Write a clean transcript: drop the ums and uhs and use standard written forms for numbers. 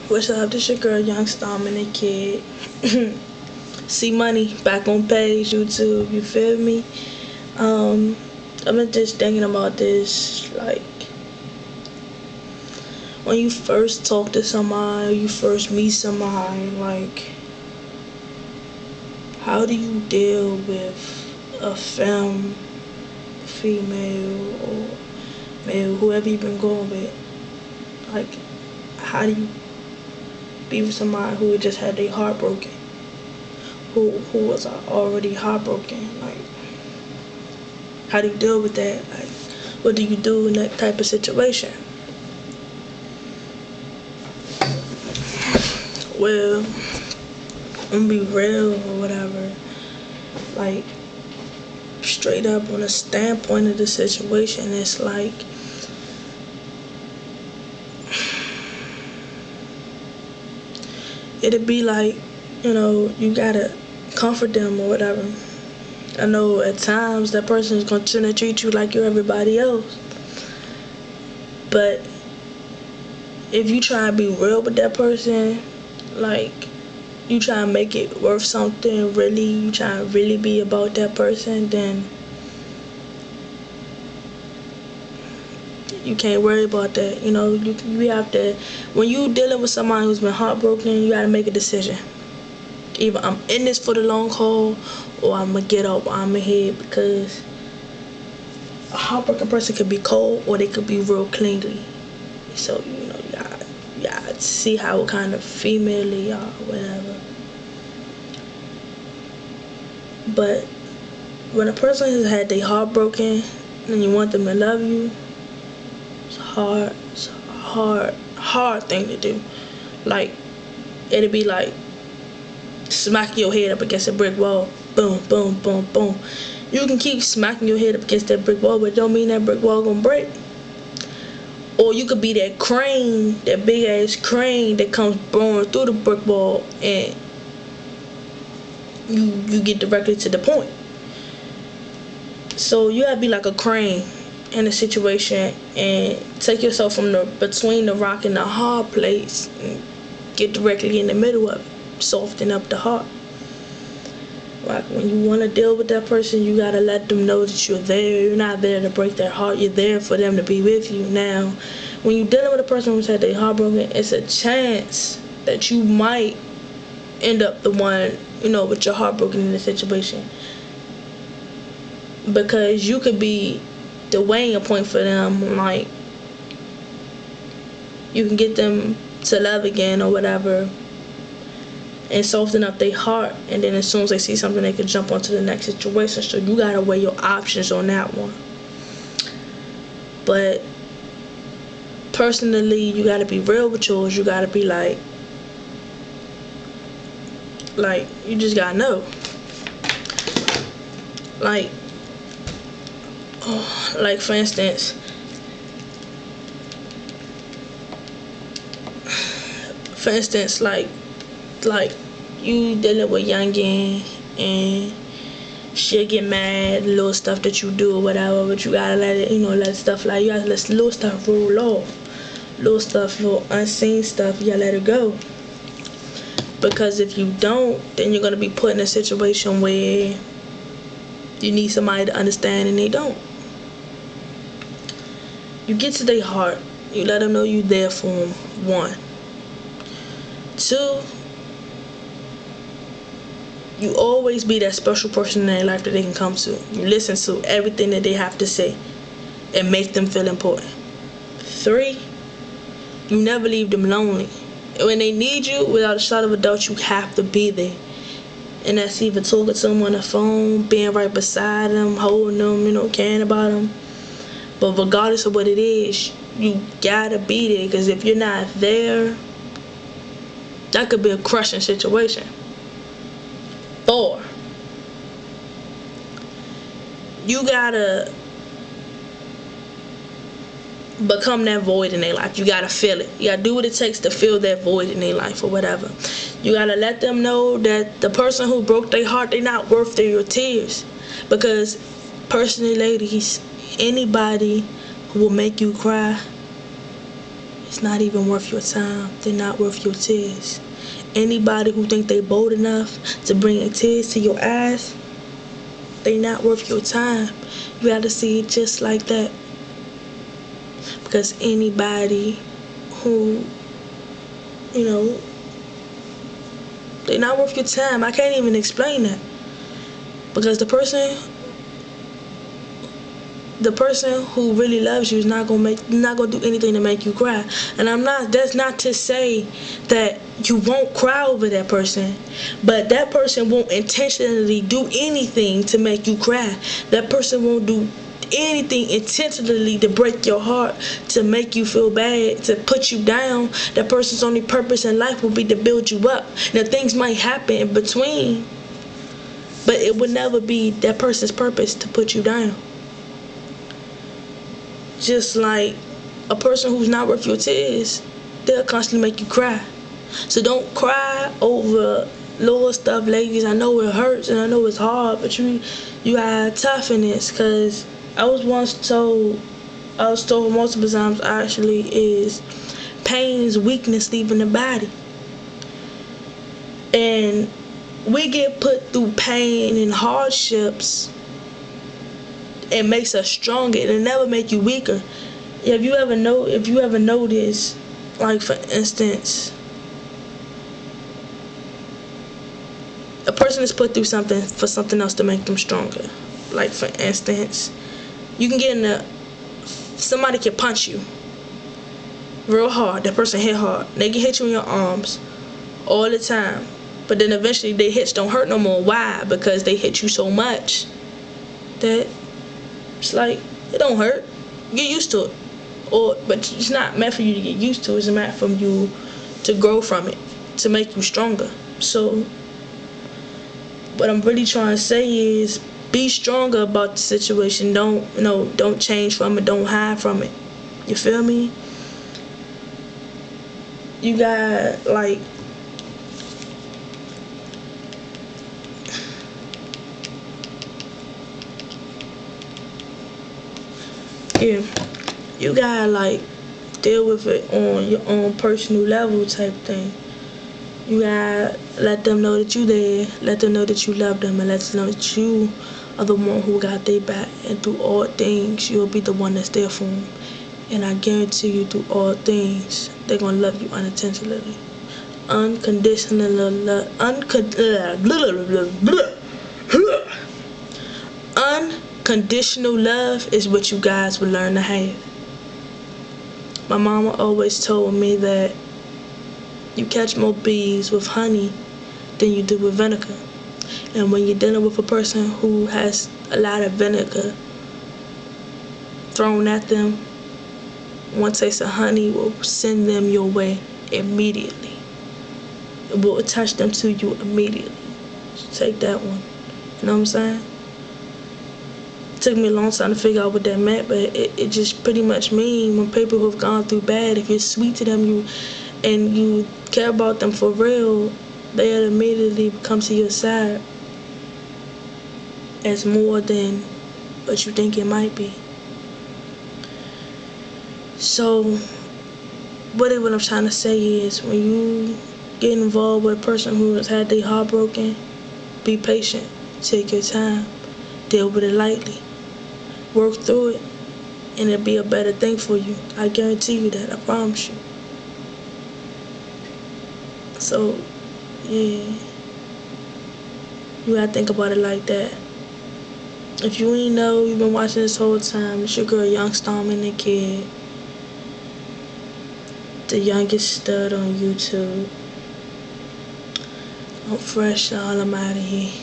What's up? This your girl, Young Dominant Kid. See Money back on page YouTube. You feel me? I've been just thinking about this. Like, when you first talk to somebody, you first meet somebody. Like, how do you deal with a female, or male, whoever you've been going with? Like, how do you be with somebody who just had their heart broken, who was already heartbroken? Like, how do you deal with that? Like, what do you do in that type of situation? Well, I'm gonna be real or whatever. Like, straight up on a standpoint of the situation, it's like, it'd be like, you know, you gotta comfort them or whatever. I know at times that person is gonna tend to treat you like you're everybody else, but if you try to be real with that person, like, you try to make it worth something, really, you try to really be about that person, then you can't worry about that. You know, you have to, when you dealing with somebody who's been heartbroken, you gotta make a decision. Either I'm in this for the long haul, or I'm gonna get up, I'm ahead, because a heartbroken person could be cold, or they could be real clingy. So, you know, you gotta see how kind of female they are, whatever. But when a person has had their heart broken and you want them to love you, it's a hard thing to do. Like, it'd be like smacking your head up against a brick wall. Boom, boom, boom, boom. You can keep smacking your head up against that brick wall, but it don't mean that brick wall gonna break. Or you could be that crane, that big ass crane that comes blowing through the brick wall, and you get directly to the point. So you gotta be like a crane in a situation and take yourself from between the rock and the hard place and get directly in the middle of it. Soften up the heart. Like, when you want to deal with that person, you gotta let them know that you're there. You're not there to break their heart. You're there for them to be with you. Now, when you're dealing with a person who's had their heart broken, it's a chance that you might end up the one, you know, with your heart broken in the situation, because you could be the weighing point for them. Like, you can get them to love again or whatever, and soften up their heart, and then as soon as they see something, they can jump onto the next situation. So you gotta weigh your options on that one. But personally, you gotta be real with yours. You gotta be like, you just gotta know. Like, for instance, like you dealing with youngin and she'll get mad, little stuff that you do or whatever, but you gotta let it, you know, let stuff, like, you gotta let little stuff roll off. Little stuff, little unseen stuff, you gotta let it go. Because if you don't, then you're gonna be put in a situation where you need somebody to understand and they don't. You get to their heart, you let them know you there for them, 1. 2, you always be that special person in their life that they can come to. You listen to everything that they have to say and make them feel important. 3, you never leave them lonely. When they need you, without a shadow of a doubt, you have to be there. And that's either talking to them on the phone, being right beside them, holding them, you know, caring about them. But regardless of what it is, you gotta be there, because if you're not there, that could be a crushing situation. 4, you gotta become that void in their life. You gotta feel it. You gotta do what it takes to fill that void in their life or whatever. You gotta let them know that the person who broke their heart, they're not worth your tears. Because personally, ladies, anybody who will make you cry it's not even worth your time. They're not worth your tears. Anybody who think they bold enough to bring tears to your eyes, they not worth your time. You gotta see it just like that. Because anybody who, you know, they not worth your time. I can't even explain that. Because the person who really loves you is not gonna do anything to make you cry. And that's not to say that you won't cry over that person, but that person won't intentionally do anything to make you cry. That person won't do anything intentionally to break your heart, to make you feel bad, to put you down. That person's only purpose in life will be to build you up. Now things might happen in between, but it would never be that person's purpose to put you down. Just like a person who's not worth your tears, they'll constantly make you cry. So don't cry over little stuff, ladies. I know it hurts and I know it's hard, but you gotta toughen this. Cause I was told multiple times actually, is pain's weakness leaving the body. And we get put through pain and hardships. It makes us stronger. It'll never make you weaker. If you ever noticed, like for instance, a person is put through something for something else to make them stronger. Like for instance, you can get somebody can punch you real hard. That person hit hard. They can hit you in your arms all the time. But then eventually their hits don't hurt no more. Why? Because they hit you so much that it's like, it don't hurt. Get used to it. But it's not meant for you to get used to. It's meant for you to grow from it, to make you stronger. So what I'm really trying to say is, be stronger about the situation. Don't change from it. Don't hide from it. You feel me? You got like, yeah, you gotta like deal with it on your own personal level type thing. You gotta let them know that you there, let them know that you love them, and let them know that you are the one who got their back. And through all things, you'll be the one that's there for them. And I guarantee you, through all things, they're gonna love you unintentionally, unconditional love, unconditional love is what you guys will learn to have. My mama always told me that you catch more bees with honey than you do with vinegar. And when you're dealing with a person who has a lot of vinegar thrown at them, one taste of honey will send them your way immediately. It will attach them to you immediately. So take that one. You know what I'm saying? It took me a long time to figure out what that meant, but it just pretty much means when people who have gone through bad, if you're sweet to them and you care about them for real, they'll immediately come to your side as more than what you think it might be. So what I'm trying to say is, when you get involved with a person who has had their heart broken, be patient, take your time, deal with it lightly, work through it, and it'll be a better thing for you. I guarantee you that. I promise you. So yeah, you gotta think about it like that. If you ain't know, you've been watching this whole time, it's your girl Young Starman the Kid, the youngest stud on YouTube. I'm fresh, y'all. I'm out of here.